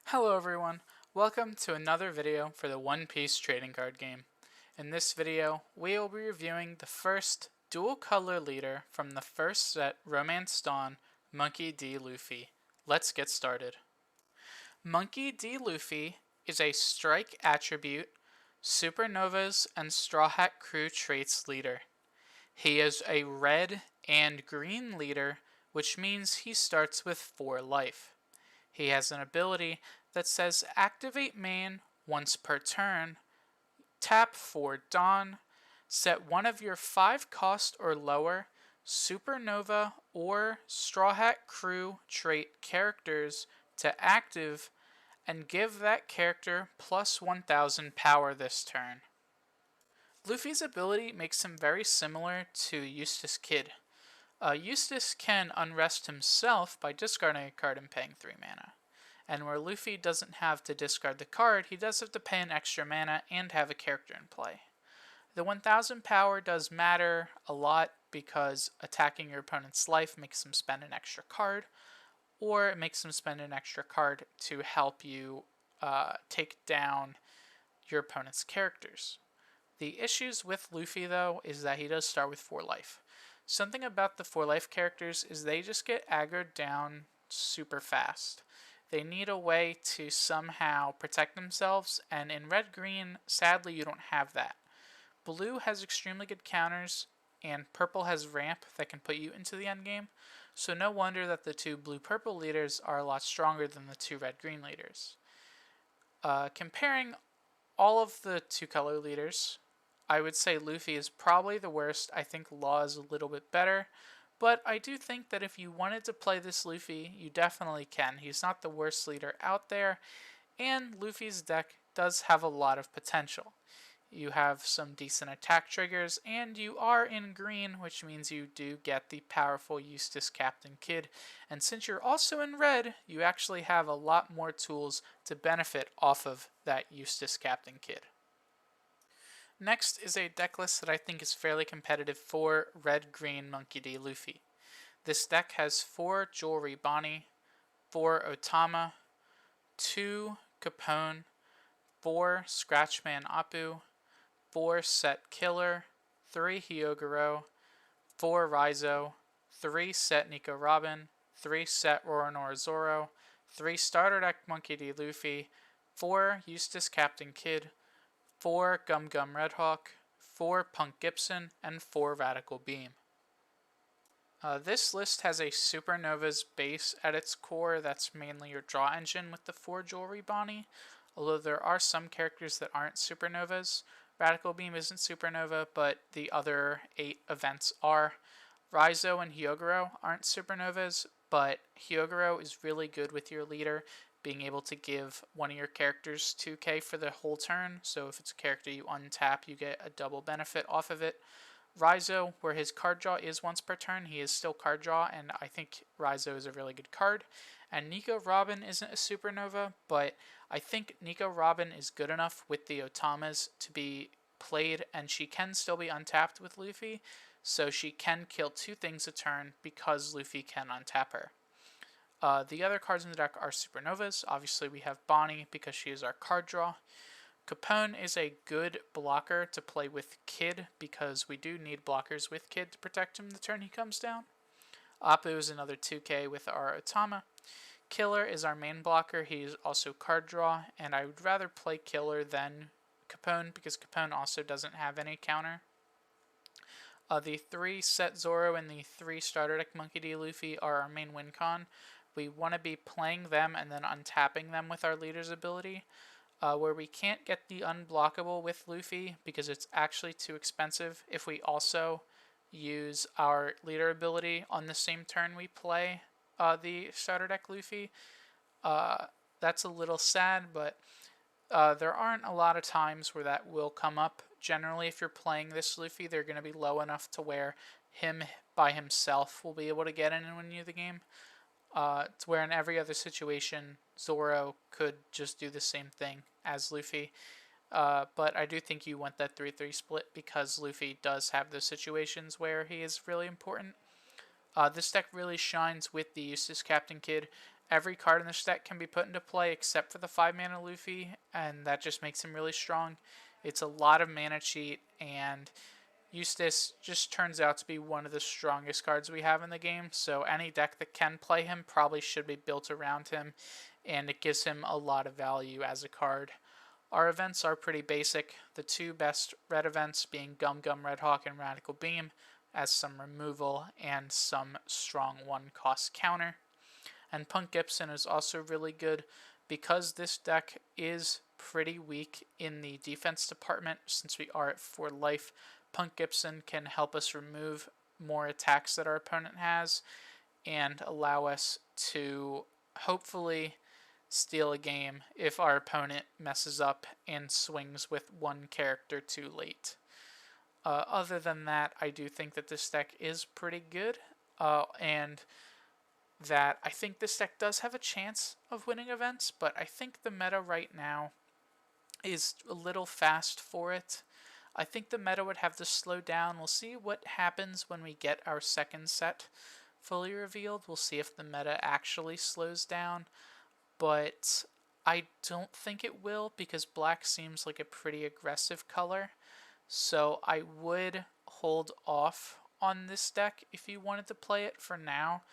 Hello everyone, welcome to another video for the One Piece trading card game. In this video, we will be reviewing the first dual color leader from the first set Romance Dawn, Monkey D. Luffy. Let's get started. Monkey D. Luffy is a strike attribute, supernovas, and Straw Hat Crew traits leader. He is a red and green leader, which means he starts with 4 life. He has an ability that says activate main once per turn, tap for Dawn, set one of your 5 cost or lower Supernova or Straw Hat Crew trait characters to active and give that character plus 1000 power this turn. Luffy's ability makes him very similar to Eustace Kid. Eustace can unrest himself by discarding a card and paying 3 mana. And where Luffy doesn't have to discard the card, he does have to pay an extra mana and have a character in play. The 1000 power does matter a lot because attacking your opponent's life makes him spend an extra card, or it makes him spend an extra card to help you take down your opponent's characters. The issues with Luffy, though, is that he does start with 4 life. Something about the 4 life characters is they just get aggroed down super fast. They need a way to somehow protect themselves, and in red-green, sadly, you don't have that. Blue has extremely good counters, and purple has ramp that can put you into the endgame, so no wonder that the 2 blue-purple leaders are a lot stronger than the 2 red-green leaders. Comparing all of the 2 color leaders, I would say Luffy is probably the worst. I think Law is a little bit better. But I do think that if you wanted to play this Luffy, you definitely can. He's not the worst leader out there, and Luffy's deck does have a lot of potential. You have some decent attack triggers, and you are in green, which means you do get the powerful Eustace Captain Kid. And since you're also in red, you actually have a lot more tools to benefit off of that Eustace Captain Kid. Next is a deck list that I think is fairly competitive for red-green Monkey D. Luffy. This deck has 4 Jewelry Bonnie, 4 Otama, 2 Capone, 4 Scratchman Appu, 4 Set Killer, 3 Hyogoro, 4 Raizo, 3 Set Nico Robin, 3 Set Roronoa Zoro, 3 Starter Deck Monkey D. Luffy, 4 Eustace Captain Kid, 4 Gum Gum Redhawk, 4 Punk Gibson, and 4 Radical Beam. This list has a Supernova's base at its core that's mainly your draw engine with the 4 Jewelry Bonnie, although there are some characters that aren't Supernovas. Radical Beam isn't Supernova, but the other 8 events are. Raizo and Hyogoro aren't Supernovas, but Hyogoro is really good with your leader, being able to give one of your characters 2k for the whole turn, so if it's a character you untap, you get a double benefit off of it. Raizo, where his card draw is once per turn, he is still card draw, and I think Raizo is a really good card. And Nico Robin isn't a supernova, but I think Nico Robin is good enough with the Otamas to be played, and she can still be untapped with Luffy, so she can kill 2 things a turn because Luffy can untap her. The other cards in the deck are Supernovas. Obviously, we have Bonnie because she is our card draw. Capone is a good blocker to play with Kid because we do need blockers with Kid to protect him the turn he comes down. Appu is another 2k with our Otama. Killer is our main blocker. He's also card draw, and I would rather play Killer than Capone because Capone also doesn't have any counter. The 3 Set Zoro and the 3 Starter Deck Monkey D. Luffy are our main win con. We want to be playing them and then untapping them with our leader's ability. Where we can't get the unblockable with Luffy because it's actually too expensive if we also use our leader ability on the same turn we play the starter deck Luffy. That's a little sad, but there aren't a lot of times where that will come up. Generally, if you're playing this Luffy, they're going to be low enough to where him by himself will be able to get in and win you the game. To where in every other situation, Zoro could just do the same thing as Luffy. But I do think you want that 3-3 split because Luffy does have those situations where he is really important. This deck really shines with the Eustace Captain Kid, Every card in this deck can be put into play except for the 5 mana Luffy, and that just makes him really strong. It's a lot of mana cheat, and Eustace just turns out to be one of the strongest cards we have in the game, so any deck that can play him probably should be built around him, and it gives him a lot of value as a card. Our events are pretty basic, the two best red events being Gum Gum Red Hawk and Radical Beam, as some removal and some strong 1-cost counter. And Punk Gibson is also really good because this deck is pretty weak in the defense department. Since we are at 4 life, Punk Gibson can help us remove more attacks that our opponent has and allow us to hopefully steal a game if our opponent messes up and swings with one character too late. Other than that, I do think that this deck is pretty good, and that I think this deck does have a chance of winning events, but I think the meta right now is a little fast for it. I think the meta would have to slow down. We'll see what happens when we get our second set fully revealed. We'll see if the meta actually slows down, but I don't think it will because black seems like a pretty aggressive color. So I would hold off on this deck if you wanted to play it for now.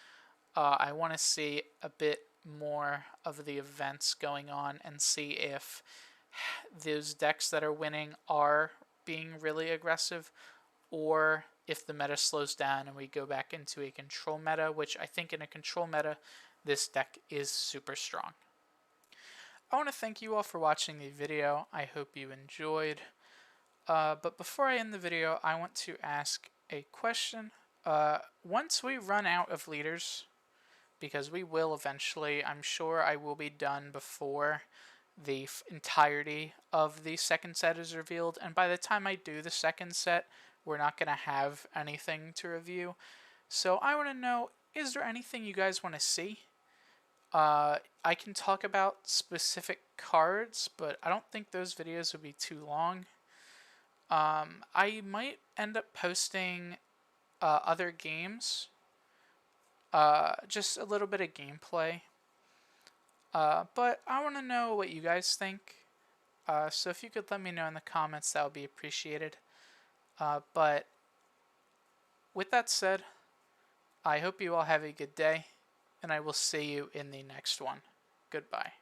I want to see a bit more of the events going on and see if those decks that are winning are being really aggressive, or if the meta slows down and we go back into a control meta, which I think in a control meta, this deck is super strong. I want to thank you all for watching the video. I hope you enjoyed. But before I end the video, I want to ask a question. Once we run out of leaders, because we will eventually, I'm sure I will be done before the entirety of the second set is revealed, and by the time I do the second set, we're not going to have anything to review. So I want to know, is there anything you guys want to see? I can talk about specific cards, but I don't think those videos would be too long. I might end up posting other games, just a little bit of gameplay. But I want to know what you guys think. So if you could let me know in the comments, that would be appreciated. But with that said, I hope you all have a good day, and I will see you in the next one. Goodbye.